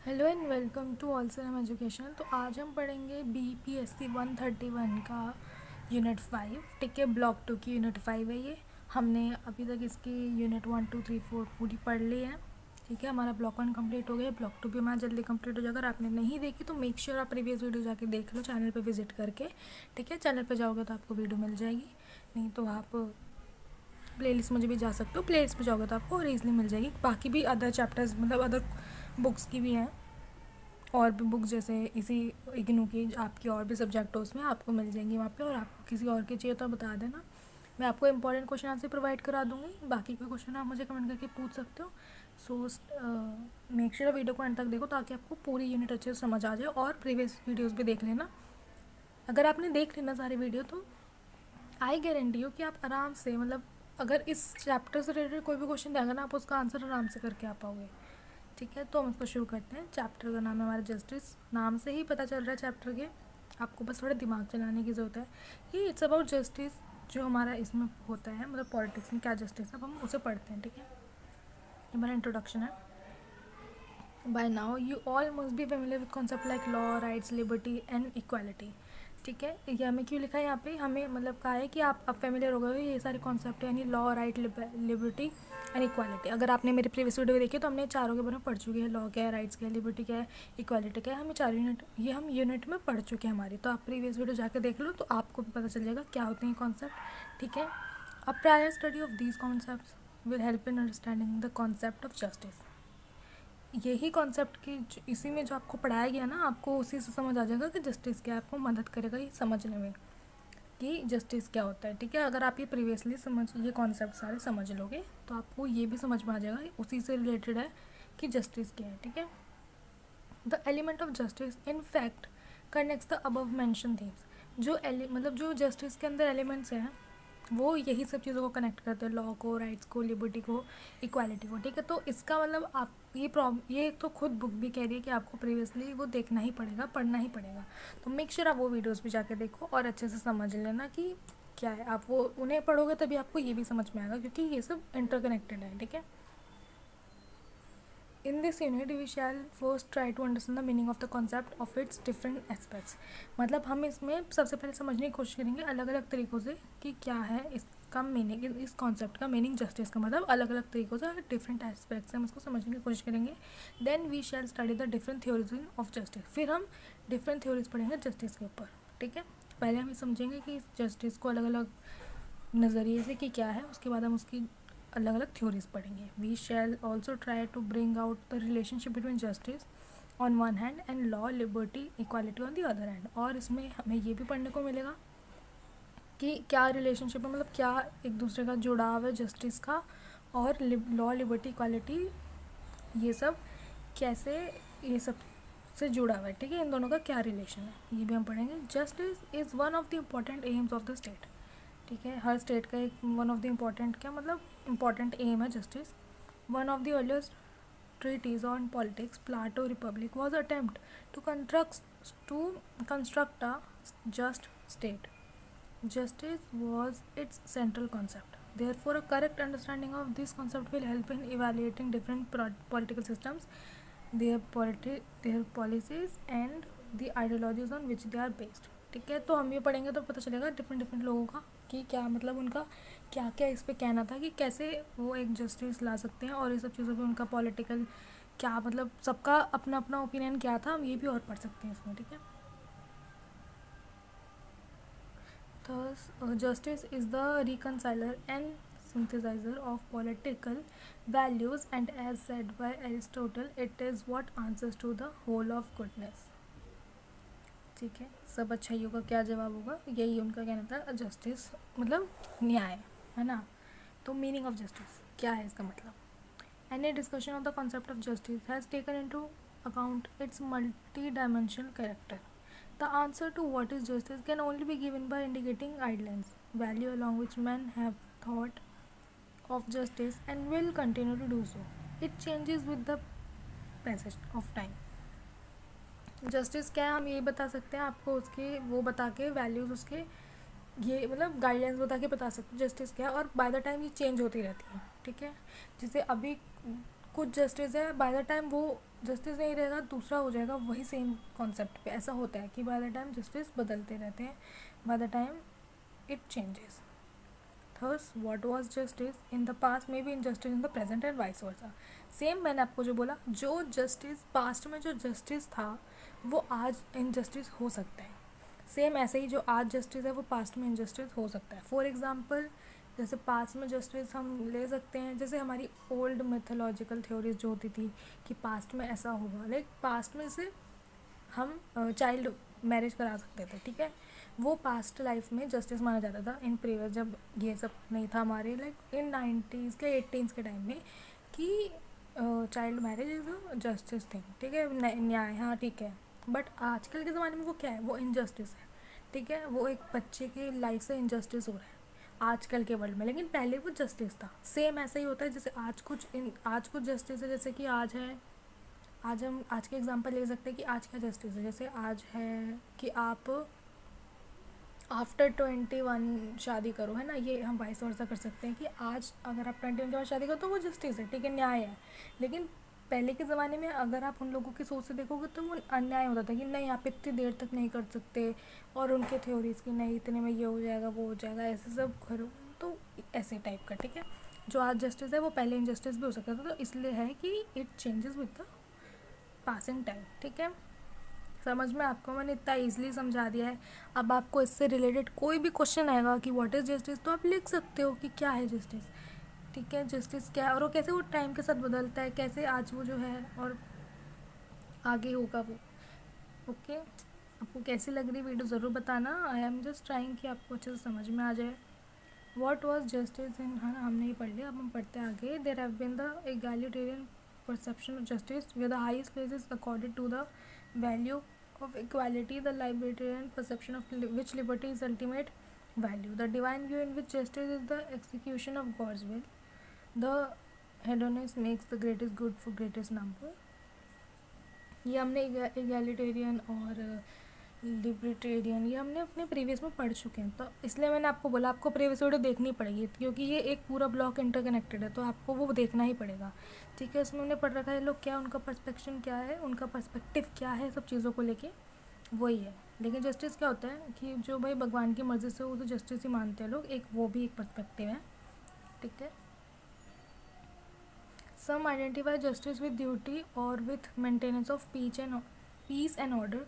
Hello and welcome to all same education. तो आज हम पढ़ेंगे BPSC 131 का यूनिट 5। ठीक है, ब्लॉक 2 की यूनिट 5 है ये। हमने अभी तक इसकी यूनिट 1 2 3 4 पूरी पढ़ ली है। ठीक है, हमारा ब्लॉक 1 कंप्लीट हो गया, ब्लॉक 2 भी हमारा जल्दी कंप्लीट हो जाएगा। अगर आपने नहीं देखी तो मेक श्योर आप प्रीवियस वीडियो जाके देख लो चैनल पे विजिट करके। ठीक है, चैनल पे जाओगे तो आपको वीडियो मिल जाएगी, नहीं तो आप प्लेलिस्ट में भी जा सकते हो। प्लेलिस्ट पे जाओगे तो आपको ईजिली मिल जाएगी। बाकी भी अदर चैप्टर्स मतलब अदर बुक्स की भी हैं, और भी बुक्स जैसे इसी इग्नू की आपकी और भी सब्जेक्ट हो उसमें आपको मिल जाएंगी वहाँ पे। और आपको किसी और की चाहिए तो बता देना, मैं आपको इंपॉर्टेंट क्वेश्चन आंसर प्रोवाइड करा दूँगी। बाकी कोई क्वेश्चन आप मुझे कमेंट करके पूछ सकते हो। सो मेक श्योर वीडियो को एंड तक देखो ताकि आपको पूरी यूनिट अच्छे से समझ आ जाए, और प्रीवियस वीडियोज़ भी देख लेना। अगर आपने देख लेना सारी वीडियो तो आई गारंटी हो कि आप आराम से मतलब अगर इस चैप्टर से रिलेटेड कोई भी क्वेश्चन देगा ना, आप उसका आंसर आराम से करके आ पाओगे। ठीक है, तो हम इसको शुरू करते हैं। चैप्टर का नाम है हमारा जस्टिस। नाम से ही पता चल रहा है चैप्टर के, आपको बस थोड़ा दिमाग चलाने की ज़रूरत है। ये इट्स अबाउट जस्टिस, जो हमारा इसमें होता है मतलब पॉलिटिक्स में क्या जस्टिस है, अब हम उसे पढ़ते हैं। ठीक है, ये हमारा इंट्रोडक्शन है। By now you all must be familiar with concept like law, rights, liberty and equality. ठीक है, ये हमें क्यों लिखा है यहाँ पे, हमें मतलब कहा है कि आप अब फेमिलियर हो गए हो ये सारे कॉन्सेप्ट है, यानी law, right, liberty and equality. अगर आपने मेरे प्रीवियस वीडियो देखी तो हमने चारों के बारे में पढ़ चुके हैं। लॉ क्या है, राइट्स क्या है, लिबर्टी क्या है, इक्वालिटी क्या है, हमें चार यूनिट ये हम यूनिट में पढ़ चुके हैं हमारी। तो आप प्रीवियस वीडियो जाकर देख लो तो आपको भी पता चल जाएगा क्या होते हैं कॉन्सेप्ट। ठीक है, अ prior study of these concept will help in understanding the concept of justice. यही कॉन्सेप्ट की इसी में जो आपको पढ़ाया गया ना, आपको उसी से समझ आ जाएगा कि जस्टिस क्या है। आपको मदद करेगा ये समझने में कि जस्टिस क्या होता है। ठीक है, अगर आप ये प्रीवियसली ये कॉन्सेप्ट सारे समझ लोगे तो आपको ये भी समझ में आ जाएगा उसी से रिलेटेड है कि जस्टिस क्या है। ठीक है, the element of justice in fact connects the above mention things. जो मतलब जो जस्टिस के अंदर एलिमेंट्स हैं वो यही सब चीज़ों को कनेक्ट करते हैं, लॉ को, राइट्स को, लिबर्टी को, इक्वालिटी को। ठीक है, तो इसका मतलब आप ये तो खुद बुक भी कह रही है कि आपको प्रीवियसली वो देखना ही पड़ेगा, पढ़ना ही पड़ेगा। तो मेक श्योर आप वो वीडियोस भी जाके देखो और अच्छे से समझ लेना कि क्या है। आप वो उन्हें पढ़ोगे तभी आपको ये भी समझ में आएगा, क्योंकि ये सब इंटरकनेक्टेड है। ठीक है, in this unit we shall first try to understand the meaning of the concept of its different aspects। मतलब हम इसमें सबसे पहले समझने की कोशिश करेंगे अलग अलग तरीक़ों से कि क्या है इसका मीनिंग, इस कॉन्सेप्ट का मीनिंग जस्टिस का मतलब अलग अलग तरीक़ों से डिफरेंट एस्पेक्ट्स हम इसको समझने की कोशिश करेंगे। Then we shall study the different theories of justice. फिर हम डिफरेंट थ्योरीज पढ़ेंगे जस्टिस के ऊपर। ठीक है, पहले हम ये समझेंगे कि जस्टिस को अलग अलग नज़रिए से कि क्या है, उसके बाद हम उसकी अलग अलग थ्योरीज पढ़ेंगे। We shall also try to bring out the relationship between justice on one hand and law, liberty, equality on the other hand. और इसमें हमें ये भी पढ़ने को मिलेगा कि क्या रिलेशनशिप है, मतलब क्या एक दूसरे का जुड़ाव है जस्टिस का और लॉ, लिबर्टी, इक्वालिटी, ये सब कैसे ये सब से जुड़ा हुआ है। ठीक है, इन दोनों का क्या रिलेशन है ये भी हम पढ़ेंगे। Justice is one of the important AIIMS of the state. ठीक है, हर स्टेट का एक वन ऑफ द इम्पॉर्टेंट क्या मतलब इम्पॉर्टेंट एम है justice. One of the earliest treatise on politics, Plato Republic, was attempt to construct a just state. Justice was its central concept. Therefore, a correct understanding of this concept will help in evaluating different political systems, their policies and the ideologies on which they are based। ठीक है, तो हम ये पढ़ेंगे तो पता चलेगा different लोगों का कि क्या मतलब उनका क्या क्या इस पे कहना था, कि कैसे वो एक जस्टिस ला सकते हैं, और ये सब चीज़ों पे उनका पॉलिटिकल क्या मतलब सबका अपना अपना ओपिनियन क्या था, हम ये भी और पढ़ सकते हैं इसमें। ठीक है, तो justice is the reconciler and synthesizer of political values, and as said by Aristotle, it is what answers to the whole of goodness। ठीक है, सब अच्छाइयों का क्या जवाब होगा, यही उनका कहना था। जस्टिस मतलब न्याय है ना, तो मीनिंग ऑफ जस्टिस क्या है इसका मतलब। Any discussion of the concept of justice has taken into account its multi dimensional character. The answer to what is justice can only be given by indicating guidelines, value along which man have thought of justice and will continue to do so. It changes with the passage of time। Justice क्या है हम ये बता सकते हैं आपको, उसके वो बता के वैल्यूज़ उसके ये मतलब गाइडलाइंस बता के बता सकते हैं जस्टिस क्या है, और बाय द टाइम ये चेंज होती रहती है। ठीक है, जैसे अभी कुछ जस्टिस है बाय द टाइम वो जस्टिस नहीं रहेगा दूसरा हो जाएगा, वही सेम कॉन्सेप्ट पे। ऐसा होता है कि बाय द टाइम जस्टिस बदलते रहते हैं, by the time it changes. Thus, what was justice in the past may be injustice in the present and vice versa. Same मैंने आपको जो बोला, जो जस्टिस पास्ट में जो जस्टिस था वो आज इनजस्टिस हो सकता है। सेम ऐसे ही जो आज जस्टिस है वो पास्ट में इनजस्टिस हो सकता है। फॉर एग्जांपल, जैसे पास्ट में जस्टिस हम ले सकते हैं, जैसे हमारी ओल्ड मिथोलॉजिकल थ्योरीज जो होती थी कि पास्ट में ऐसा होगा, लाइक पास्ट में से हम चाइल्ड मैरिज करा सकते थे, ठीक है, वो पास्ट लाइफ में जस्टिस माना जाता था। इन प्रीवियस जब ये सब नहीं था हमारे लाइक इन 90s के 80s के टाइम में, कि child marriage is a justice thing, ठीक है, न्याय, हाँ ठीक है। बट आजकल के ज़माने में वो क्या है, वो इनजस्टिस है, ठीक है, वो एक बच्चे के लाइफ से इनजस्टिस हो रहा है आजकल के वर्ल्ड में, लेकिन पहले वो जस्टिस था। सेम ऐसा ही होता है, जैसे आज कुछ जस्टिस है, जैसे कि आज है, आज हम आज के एग्जांपल ले सकते हैं कि आज क्या जस्टिस है। जैसे आज है कि आप आफ्टर 21 शादी करो, है ना, ये हम वाइस वर्सा कर सकते हैं कि आज अगर आप 21 के बाद शादी करो तो वो जस्टिस है, ठीक है, न्याय है। लेकिन पहले के ज़माने में अगर आप उन लोगों की सोच से देखोगे तो वो अन्याय होता था कि नहीं आप इतनी देर तक नहीं कर सकते, और उनके थ्योरीज की नहीं इतने में ये हो जाएगा वो हो जाएगा, ऐसे सब करो, तो ऐसे टाइप का, ठीक है। जो आज जस्टिस है वो पहले इनजस्टिस भी हो सकता था, तो इसलिए है कि it changes with the passing time, ठीक है। समझ में आपको मैंने इतना ईजिली समझा दिया है। अब आपको इससे रिलेटेड कोई भी क्वेश्चन आएगा कि व्हाट इज़ जस्टिस, तो आप लिख सकते हो कि क्या है जस्टिस, ठीक है, जस्टिस क्या है और वो कैसे वो टाइम के साथ बदलता है, कैसे आज वो जो है और आगे होगा वो। ओके, आपको कैसी लग रही वीडियो ज़रूर बताना। आई एम जस्ट ट्राइंग कि आपको अच्छे से समझ में आ जाए। वॉट वॉज जस्टिस इन, हाँ हमने ही पढ़ लिया, अब हम पढ़ते हैं आगे। There have been the egalitarian perception of justice where the highest place is accorded to the value of equality, the libertarian perception of which liberty is ultimate value, the divine view in which justice is the execution of God's will, the hedonist makes the greatest good for greatest number। ये हमने एगैलिटेरियन और libertarian ये हमने अपने previous में पढ़ चुके हैं, तो इसलिए मैंने आपको बोला आपको प्रीवियस वीडियो देखनी पड़ेगी, क्योंकि ये एक पूरा ब्लॉक इंटरकनेक्टेड है, तो आपको वो देखना ही पड़ेगा, ठीक है। इसमें हमने पढ़ रखा है लोग क्या, उनका पर्सपेक्शन क्या है, उनका पर्सपेक्टिव क्या है, सब चीज़ों को लेके वही है। लेकिन जस्टिस क्या होता है कि जो भाई भगवान की मर्ज़ी से वो तो जस्टिस ही मानते हैं लोग, एक वो भी एक पर्सपेक्टिव है, ठीक है। सम आइडेंटिफाई जस्टिस विद ड्यूटी और with maintenance of peace and order,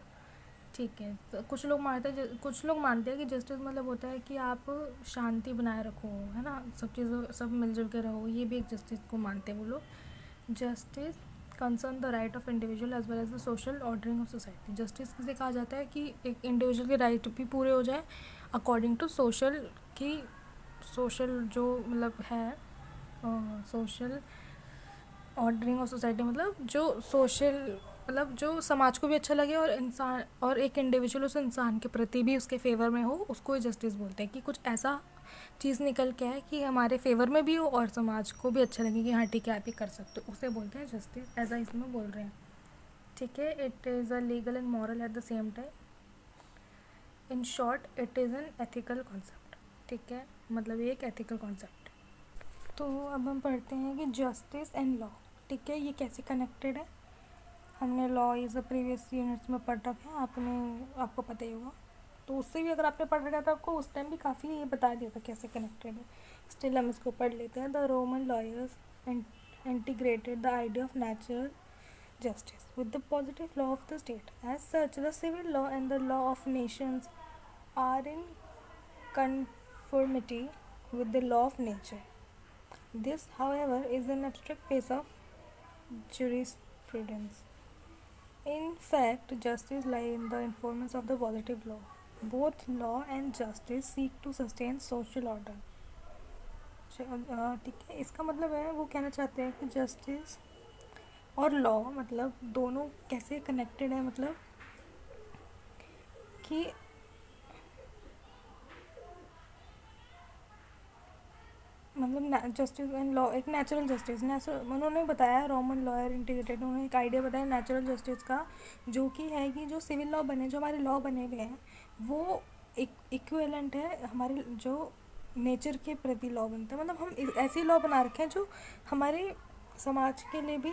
ठीक है। तो कुछ लोग मानते हैं कि जस्टिस मतलब होता है कि आप शांति बनाए रखो, है ना, सब चीज़ों सब मिलजुल के रहो, ये भी एक जस्टिस को मानते हैं वो लोग। Justice concern the right of individual as well as the social ordering of society. Justice किसे कहा जाता है कि एक इंडिविजुअल के राइट भी पूरे हो जाए अकॉर्डिंग टू सोशल, की सोशल जो मतलब है सोशल ऑर्डरिंग ऑफ सोसाइटी, मतलब जो सोशल मतलब जो समाज को भी अच्छा लगे और इंसान और एक इंडिविजुअल उस इंसान के प्रति भी उसके फेवर में हो, उसको ही जस्टिस बोलते हैं। कि कुछ ऐसा चीज़ निकल के है कि हमारे फेवर में भी हो और समाज को भी अच्छा लगे कि हाँ ठीक है आप ये कर सकते हो, उसे बोलते हैं जस्टिस, ऐसा इसमें बोल रहे हैं, ठीक है। It is a legal and moral at the same time, in short it is an ethical concept, ठीक है, मतलब ये एक एथिकल कॉन्सेप्ट। तो अब हम पढ़ते हैं कि जस्टिस एंड लॉ, ठीक है, ये कैसे कनेक्टेड है। हमने लॉ ये सब प्रीवियस यूनिट्स में पढ़ रखा है, आपको पता ही होगा, तो उससे भी अगर आपने पढ़ रखा था आपको उस टाइम भी काफ़ी ये बता दिया था कैसे कनेक्टेड है। स्टिल हम इसको पढ़ लेते हैं। The Roman lawyers integrated the idea of natural justice with the positive law of the state. As such, the civil law and the law of nations are in conformity with the law of nature. This, however, is an abstract phase of jurisprudence. In fact, justice lies in the informants of the positive law. Both law and justice seek to sustain social order. ठीक है, इसका मतलब है वो कहना चाहते हैं कि जस्टिस और लॉ मतलब दोनों कैसे कनेक्टेड है, मतलब कि मतलब जस्टिस एंड लॉ एक नेचुरल जस्टिस, उन्होंने बताया रोमन लॉयर इंटीग्रेटेड, उन्होंने एक आइडिया बताया नेचुरल जस्टिस का, जो कि है कि जो सिविल लॉ बने, जो हमारे लॉ बने हुए हैं वो इक्विवेलेंट है हमारे जो नेचर के प्रति लॉ बनते हैं। मतलब हम ऐसे लॉ बना रखे हैं जो हमारे समाज के लिए भी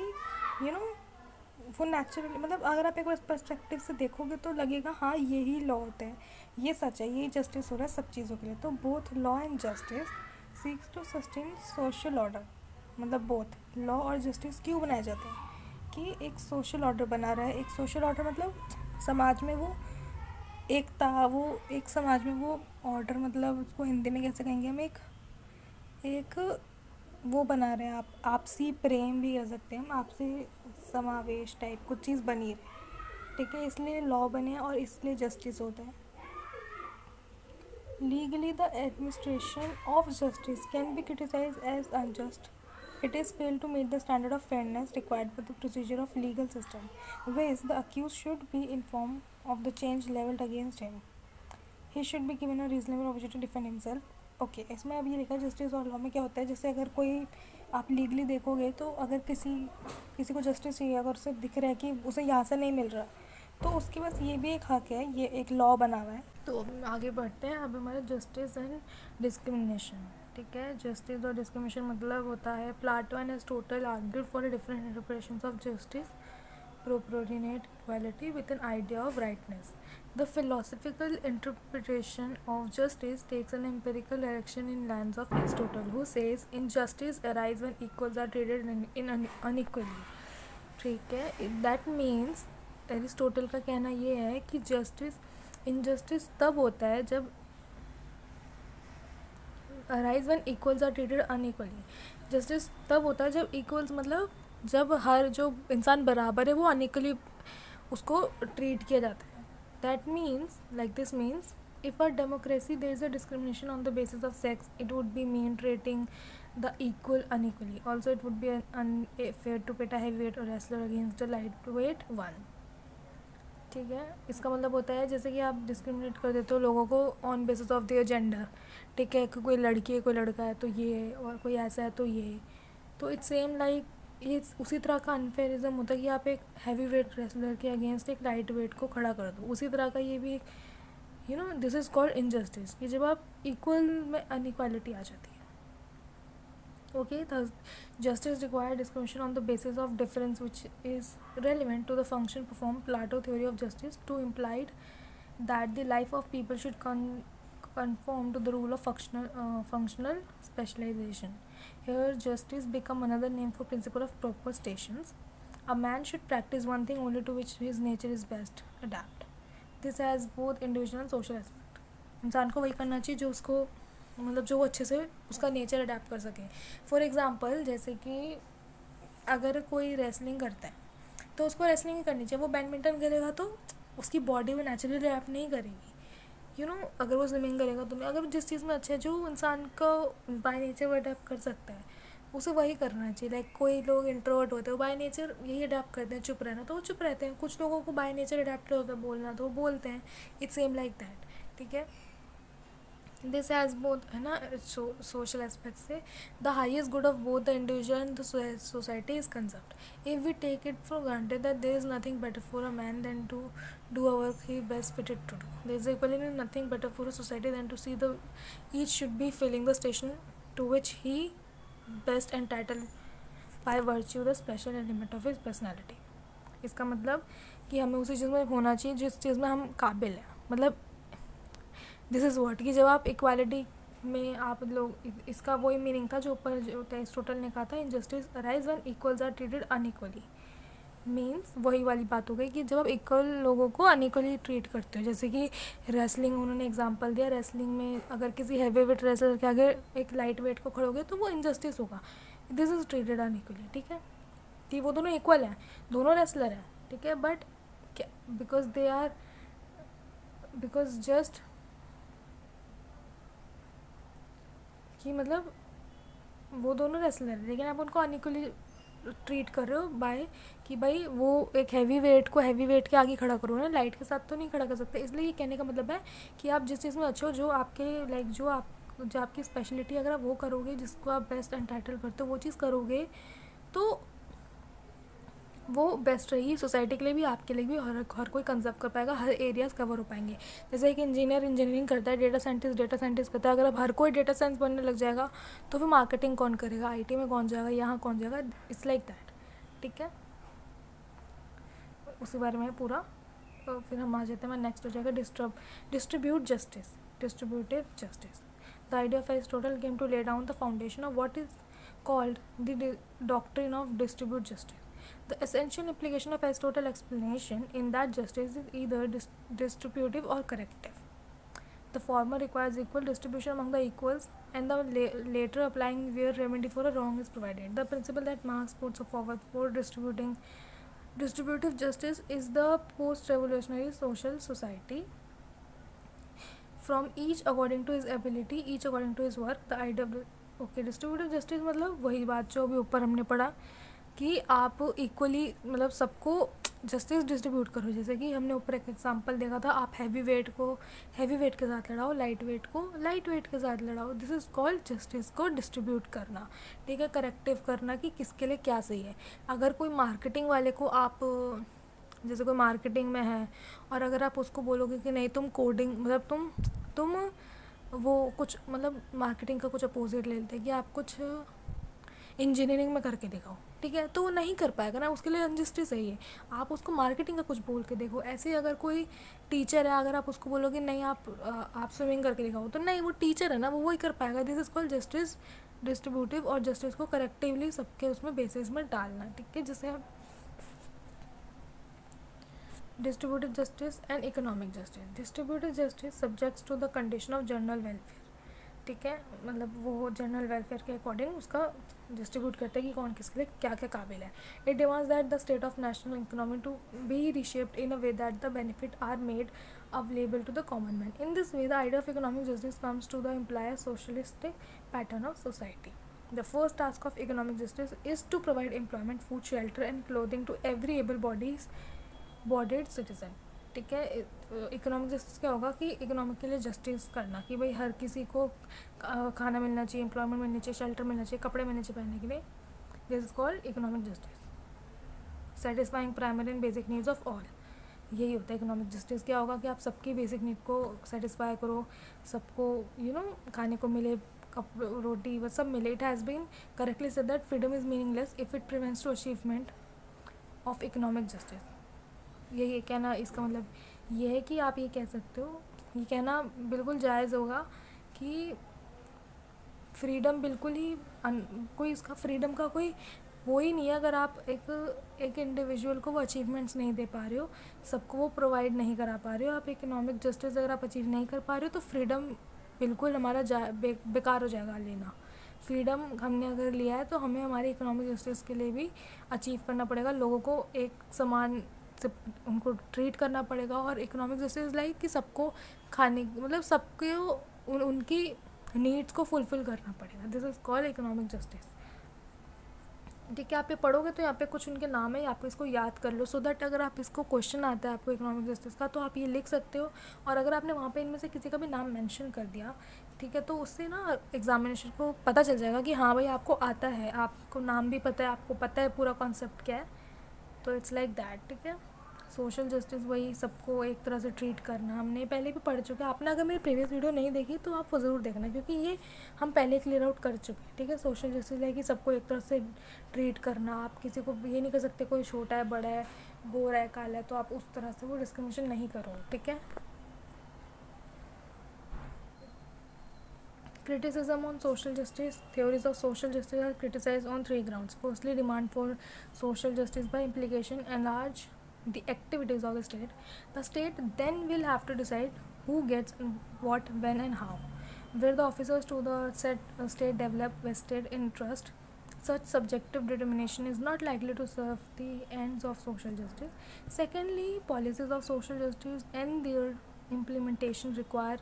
वो नेचुरली, मतलब अगर आप एक बार पर्सपेक्टिव से देखोगे तो लगेगा हाँ यही लॉ होता है, ये सच है, यही जस्टिस हो रहा है सब चीज़ों के लिए। तो both law and justice seeks to sustain social order. मतलब बोथ लॉ और जस्टिस क्यों बनाए जाते हैं कि एक सोशल ऑर्डर बना रहा है। एक सोशल ऑर्डर मतलब समाज में वो एकता, वो एक समाज में वो ऑर्डर, मतलब उसको हिंदी में कैसे कहेंगे हम, एक वो बना रहे हैं, आप आपसी प्रेम भी कर सकते हैं हम, आपसी समावेश टाइप कुछ चीज़ बनी रहे, ठीक है। इसलिए लॉ बने हैं और इसलिए जस्टिस होता है। Legally the administration of justice can be criticise as unjust. It is failed to meet the standard of fairness required by the procedure of legal system, which the accused should be informed of the change leveled against him. He should be given a reasonable opportunity to defend himself. Okay इसमें अब ये लिखा justice और law में क्या होता है, जैसे अगर कोई आप लीगली देखोगे तो अगर किसी को जस्टिस चाहिए, अगर उसे दिख रहा है कि उसे यहाँ से नहीं मिल रहा, तो उसके पास ये भी एक हक है, ये एक लॉ बना हुआ है। तो अब आगे बढ़ते हैं। अब हमारा जस्टिस एंड डिस्क्रिमिनेशन, ठीक है। जस्टिस और डिस्क्रिमिनेशन मतलब होता है Plato and Aristotle argued for different interpretations of justice, proportionate equality with an idea of rightness. The philosophical interpretation of justice takes an empirical direction in lines of Aristotle, who says injustice arises when equals are treated unequally. ठीक है, that means Aristotle का कहना ये है कि injustice तब होता है जब arise when equals are treated unequally. Justice तब होता है जब इक्वल्स, मतलब जब हर जो इंसान बराबर है वो अनइक्वली उसको ट्रीट किया जाता है। That means this means if a democracy there is a discrimination on the basis of sex, it would be mean treating the equal unequally. Also it would be unfair to pit a heavy weight और wrestler against a light weight one. ठीक है, इसका मतलब होता है जैसे कि आप डिस्क्रिमिनेट कर देते हो लोगों को on basis of their gender, ठीक है, कि कोई लड़की है कोई लड़का है तो ये, और कोई ऐसा है तो ये, तो इट्स सेम लाइक ये उसी तरह का अनफेयरिज्म होता है कि आप एक हैवी वेट रेसलर के अगेंस्ट एक लाइट वेट को खड़ा कर दो। उसी तरह का ये भी एक दिस इज़ कॉल्ड इनजस्टिस, कि जब आप इक्वल में अनइक्वालिटी आ जाती है। Okay, thus justice requires discrimination on the basis of difference, which is relevant to the function performed. Plato theory of justice to implied that the life of people should conform to the rule of functional specialization. Here justice become another name for principle of proper stations. A man should practice one thing only to which his nature is best adapt. This has both individual and social aspect. इंसान को वही करना चाहिए जो उसको, मतलब जो वो अच्छे से उसका नेचर अडेप्ट कर सके। फॉर एग्ज़ाम्पल जैसे कि अगर कोई रेसलिंग करता है तो उसको रेसलिंग ही करनी चाहिए। वो बैडमिंटन करेगा तो उसकी बॉडी में नेचुरली अडेप्ट नहीं करेगी, अगर वो स्विमिंग करेगा तो नहीं। अगर जिस चीज़ में अच्छा है, जो इंसान को बाय नेचर वो अडेप्ट कर सकता है, उसे वही करना चाहिए। लाइक कोई लोग इंट्रोवर्ट होते हैं, वो बाय नेचर यही अडेप्ट करते हैं चुप रहना, तो वो चुप रहते हैं। कुछ लोगों को बाय नेचर अडेप्ट होता है बोलना, तो वो बोलते हैं। इट्स सेम लाइक दैट, ठीक है। दिस हैज़ बोथ, है ना, सोशल एस्पेक्ट से the highest good of both the individual and the society is concept. If we take it for granted that there is nothing better for a man than to do a work he best fitted to do, there is equally nothing better for a society than to see the each should be filling the station to which he best entitle by virtue the special element of his personality. इसका मतलब कि हमें उसी चीज़ में होना चाहिए जिस चीज़ में हम काबिल हैं। मतलब दिस इज़ व्हाट, कि जब आप इक्वालिटी में आप लोग, इसका वही मीनिंग था जो ऊपर जो एरिस्टोटल ने कहा था, injustice arise when equals are treated unequally. Means वही वाली बात हो गई कि जब आप इक्वल लोगों को अनइक्वली ट्रीट करते हो। जैसे कि रेसलिंग, उन्होंने एग्जांपल दिया, रेसलिंग में अगर किसी हैवी वेट रेसलर के आगे एक लाइट वेट को खड़ोगे तो वो इनजस्टिस होगा। दिस इज़ ट्रीटेड अनइक्वली, ठीक है, कि वो दोनों इक्वल हैं, दोनों रेसलर हैं, ठीक है, बट बिकॉज जस्ट कि मतलब वो दोनों रेसलर हैं, लेकिन आप उनको अनइक्वली ट्रीट कर रहे हो बाय कि भाई वो एक हैवी वेट को हैवी वेट के आगे खड़ा करो ना, लाइट के साथ तो नहीं खड़ा कर सकते। इसलिए ये कहने का मतलब है कि आप जिस चीज़ में अच्छे हो, जो आपके लाइक जो आपकी स्पेशलिटी, अगर आप वो करोगे, जिसको आप बेस्ट एंटाइटल करते हो, वो चीज़ करोगे तो वो बेस्ट रहेगी सोसाइटी के लिए भी, आपके लिए भी। हर कोई कंजर्व कर पाएगा, हर एरियाज कवर हो पाएंगे। जैसे एक इंजीनियर इंजीनियरिंग करता है, डेटा साइंटिस्ट करता है। अगर अब हर कोई डेटा साइंस बनने लग जाएगा तो फिर मार्केटिंग कौन करेगा, आईटी में कौन जाएगा, यहाँ कौन जाएगा, इट्स लाइक दैट, ठीक है। उसी बारे में पूरा। तो फिर हम आ जाते हैं, नेक्स्ट हो जाएगा distribute justice, distributive justice. The idea of Aristotle came to lay down the foundation of what is called the doctrine of distribute justice. The essential implication of Aristotle's explanation in that justice is either distributive or corrective. The former requires equal distribution among the equals, and the later applying where remedy for a wrong is provided. The principle that Marx puts forward for distributive justice is the post-revolutionary social society. From each according to his ability, each according to his work, the idea of okay distributive justice मतलब वही बात जो अभी ऊपर हमने पढ़ा कि आप इक्वली मतलब सबको जस्टिस डिस्ट्रीब्यूट करो। जैसे कि हमने ऊपर एक एग्जांपल देखा था, आप हैवी वेट को हैवी वेट के साथ लड़ाओ, लाइट वेट को लाइट वेट के साथ लड़ाओ। दिस इज़ कॉल्ड जस्टिस को डिस्ट्रीब्यूट करना, ठीक है। करेक्टिव करना कि किसके लिए क्या सही है। अगर कोई मार्केटिंग वाले को आप, जैसे कोई मार्केटिंग में है और अगर आप उसको बोलोगे कि नहीं तुम कोडिंग मतलब तुम वो कुछ मतलब मार्केटिंग का कुछ अपोजिट ले लेते हैं कि आप कुछ इंजीनियरिंग में करके दिखाओ, ठीक है, तो वो नहीं कर पाएगा ना, उसके लिए अनजस्टिस है ये। आप उसको मार्केटिंग का कुछ बोल के देखो। ऐसे ही अगर कोई टीचर है, अगर आप उसको बोलोगे नहीं आप स्विमिंग करके दिखाओ, तो नहीं, वो टीचर है ना, वो वही कर पाएगा। This is called justice distributive, और जस्टिस को करेक्टिवली सबके उसमें बेसिस में डालना, ठीक है। जैसे distributive justice and economic justice. Distributive justice subjects to the condition of general welfare, ठीक है, मतलब वो जनरल वेलफेयर के अकॉर्डिंग उसका डिस्ट्रीब्यूट करते हैं कि कौन किसके लिए क्या क्या काबिल है। It demands that the state of national economy to be reshaped in a way that the benefit are made available to the common man. In this way the idea of economic justice comes to the imply socialistic pattern of society. The first task of economic justice is to provide employment, food, shelter and clothing to every able-bodied citizen. ठीक है, economic justice क्या होगा कि economic के लिए justice करना कि भाई हर किसी को खाना मिलना चाहिए, एम्प्लॉयमेंट मिलनी चाहिए, शेल्टर मिलना चाहिए, कपड़े मिलने चाहिए पहनने के लिए. This is called economic justice. Satisfying primary and basic needs of all. यही होता है इकोनॉमिक जस्टिस. क्या होगा कि आप सबकी बेसिक नीड को सेटिस्फाई करो, सबको खाने को मिले, रोटी वो सब मिले. It has been correctly said that freedom is meaningless if it prevents to achievement of economic justice. यही कहना, इसका मतलब ये है कि आप ये कह सकते हो, ये कहना बिल्कुल जायज़ होगा कि फ्रीडम बिल्कुल ही कोई इसका फ्रीडम का कोई वो ही नहीं है अगर आप एक इंडिविजुअल को वो अचीवमेंट्स नहीं दे पा रहे हो, सबको वो प्रोवाइड नहीं करा पा रहे हो. आप इकोनॉमिक जस्टिस अगर आप अचीव नहीं कर पा रहे हो तो फ्रीडम बिल्कुल हमारा बेकार हो जाएगा लेना. फ्रीडम हमने अगर लिया है तो हमें हमारी इकोनॉमिक जस्टिस के लिए भी अचीव करना पड़ेगा. लोगों को एक समान से उनको ट्रीट करना पड़ेगा. और इकोनॉमिक जस्टिस लाइक कि सबको खाने मतलब सबके उनकी नीड्स को फुलफ़िल करना पड़ेगा. This is called economic justice. ठीक है, आप ये पढ़ोगे तो यहाँ पे कुछ उनके नाम है, आप इसको याद कर लो सो दैट अगर आप इसको क्वेश्चन आता है आपको इकोनॉमिक जस्टिस का तो आप ये लिख सकते हो. और अगर आपने वहाँ पे इनमें से किसी का भी नाम मेंशन कर दिया, ठीक है, तो उससे ना एग्जामिनेशन को पता चल जाएगा कि हाँ भाई आपको आता है, आपको नाम भी पता है, आपको पता है पूरा कॉन्सेप्ट क्या है. तो इट्स लाइक दैट. ठीक है, सोशल जस्टिस वही सबको एक तरह से ट्रीट करना. हमने पहले भी पढ़ चुके हैं. आपने अगर मेरी प्रीवियस वीडियो नहीं देखी तो आप वो ज़रूर देखना क्योंकि ये हम पहले क्लियर आउट कर चुके हैं. ठीक है, सोशल जस्टिस है कि सबको एक तरह से ट्रीट करना. आप किसी को ये नहीं कर सकते कोई छोटा है, बड़ा है, गोरा है, काला है, तो आप उस तरह से वो डिस्क्रिमिनेशन नहीं करो. ठीक है. Criticism on social justice. Theories of social justice are criticized on three grounds. Firstly, demand for social justice by implication enlarge the activities of the state. The state then will have to decide who gets what, when and how. Where the officers to the state develop vested interest, such subjective determination is not likely to serve the ends of social justice. Secondly, policies of social justice and their implementation require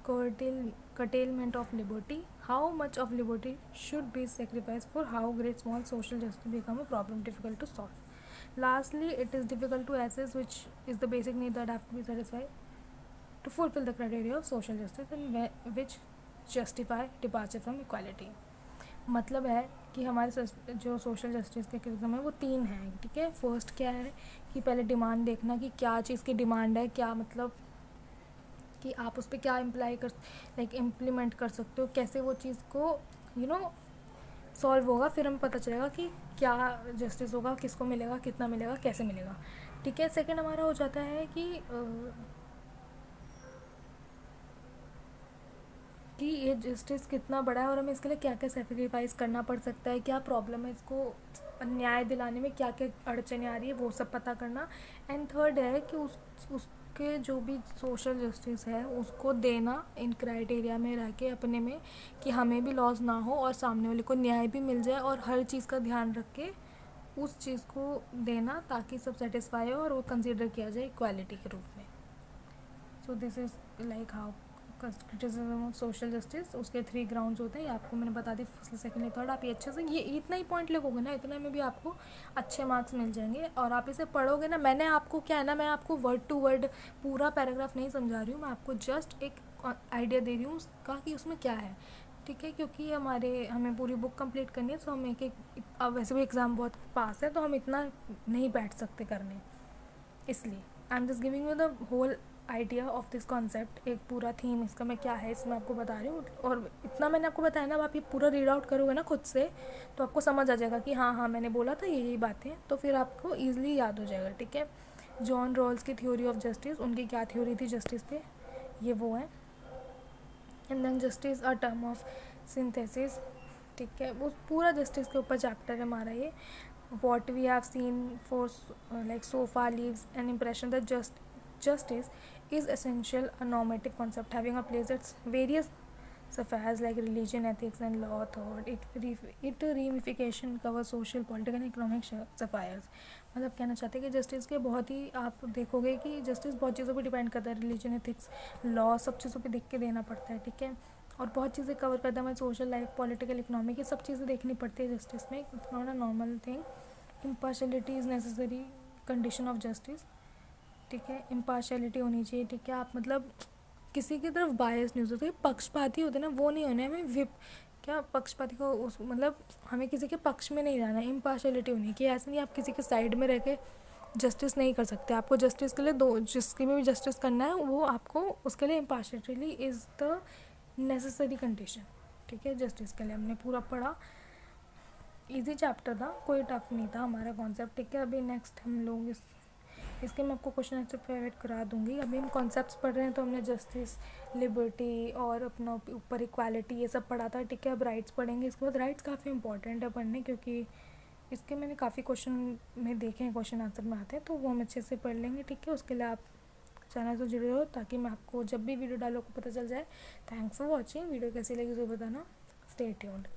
curtailment of liberty. How much of liberty should be sacrificed for how great small social justice become a problem difficult to solve. Lastly, it is difficult to assess which is the basic need that have to be satisfied to fulfill the criteria of social justice and which justify departure from equality. मतलब है कि हमारे जो social justice के criticism है वो तीन हैं. ठीक है, फर्स्ट क्या है कि पहले डिमांड देखना कि क्या चीज़ की डिमांड है, क्या मतलब कि आप उस पर क्या इम्प्लीमेंट कर सकते हो, कैसे वो चीज़ को सॉल्व होगा. फिर हमें पता चलेगा कि क्या जस्टिस होगा, किसको मिलेगा, कितना मिलेगा, कैसे मिलेगा. ठीक है। सेकंड हमारा हो जाता है कि ये जस्टिस कितना बड़ा है और हमें इसके लिए क्या क्या सेक्रीफाइस करना पड़ सकता है, क्या प्रॉब्लम है, इसको न्याय दिलाने में क्या क्या अड़चने आ रही है, वो सब पता करना। एंड थर्ड है कि उसके जो भी सोशल जस्टिस है उसको देना इन क्राइटेरिया में रह के अपने में, कि हमें भी लॉस ना हो और सामने वाले को न्याय भी मिल जाए, और हर चीज़ का ध्यान रख के उस चीज़ को देना ताकि सब सेटिस्फाई हो और वो कंसिडर किया जाए इक्वालिटी के रूप में। So this is like how criticism of social justice, उसके 3 ग्राउंड्स होते हैं। ये आपको मैंने बता दी, फर्स्ट सेकंड थर्ड। आप ये अच्छे से ये इतना ही पॉइंट लिखोगे ना, इतना में भी आपको अच्छे मार्क्स मिल जाएंगे। और आप इसे पढ़ोगे ना, मैंने आपको क्या है ना, मैं आपको वर्ड टू वर्ड पूरा पैराग्राफ नहीं समझा रही हूँ, मैं आपको जस्ट एक आइडिया दे रही हूँ उसका कि उसमें क्या है। ठीक है, क्योंकि हमें पूरी बुक कंप्लीट करनी है, तो हम एक अब वैसे भी एग्ज़ाम बहुत पास है तो हम इतना नहीं बैठ सकते करने, इसलिए I am just giving you the whole idea of this concept. एक पूरा थीम इसका मैं क्या है इसमें आपको बता रही हूँ, और इतना मैंने आपको बताया ना, अब आप ये पूरा रीड आउट करोगे ना खुद से, तो आपको समझ आ जाएगा कि हाँ हाँ मैंने बोला था यही बातें, तो फिर आपको ईजिली याद हो जाएगा। ठीक है। जॉन रॉल्स की थ्योरी ऑफ जस्टिस, उनकी क्या थ्योरी थी जस्टिस पे, ये वो है। And then justice a term of synthesis. ठीक है, वो पूरा जस्टिस के ऊपर चैप्टर है हमारा ये। What we have seen for like so far leaves an impression that justice is essential a normative concept having a place its various spheres like religion, ethics and law thought. It ramification covers social, political and economic spheres. मतलब कहना चाहते हैं कि justice के बहुत ही, आप देखोगे कि जस्टिस बहुत चीज़ों पे डिपेंड करता है, रिलीजन, एथिक्स, लॉ, सब चीज़ों पे देख के देना पड़ता है। ठीक है, और बहुत चीज़ें कवर करता है हमारी सोशल लाइफ, पॉलिटिकल, इकोनॉमिक, ये सब चीज़ें देखनी पड़ती है जस्टिस में। It's not a normal thing. Impartiality is necessary condition of justice. ठीक है, इम्पार्शलिटी होनी चाहिए। ठीक है, आप मतलब किसी की तरफ बायस नहीं हो सकते, पक्षपाती होते ना, वो नहीं होने हमें। क्या पक्षपाती को मतलब हमें किसी के पक्ष में नहीं जाना है, इम्पार्शलिटी होनी कि ऐसे नहीं आप किसी के साइड में रह के जस्टिस नहीं कर सकते। आपको जस्टिस के लिए जिसके में भी जस्टिस करना है वो आपको उसके लिए impartiality is the necessary condition. ठीक है, जस्टिस के लिए हमने पूरा पढ़ा, इजी चैप्टर था, कोई टफ नहीं था हमारा कॉन्सेप्ट। ठीक है, अभी नेक्स्ट हम लोग इसके मैं आपको क्वेश्चन आंसर प्रोवाइड करा दूंगी। अभी हम कॉन्सेप्ट्स पढ़ रहे हैं, तो हमने जस्टिस, लिबर्टी और अपना ऊपर इक्वालिटी ये सब पढ़ा था। ठीक है, अब राइट्स पढ़ेंगे। इसके बाद राइट्स काफ़ी इंपॉर्टेंट है पढ़ने, क्योंकि इसके मैंने काफ़ी क्वेश्चन में देखे हैं, क्वेश्चन आंसर में आते हैं, तो वो हम अच्छे से पढ़ लेंगे। ठीक है, उसके लिए आप चैनल से जुड़े हो ताकि मैं आपको जब भी वीडियो डालो को पता चल जाए। Thanks for watching. वीडियो कैसी लगी तो बताना। Stay tuned.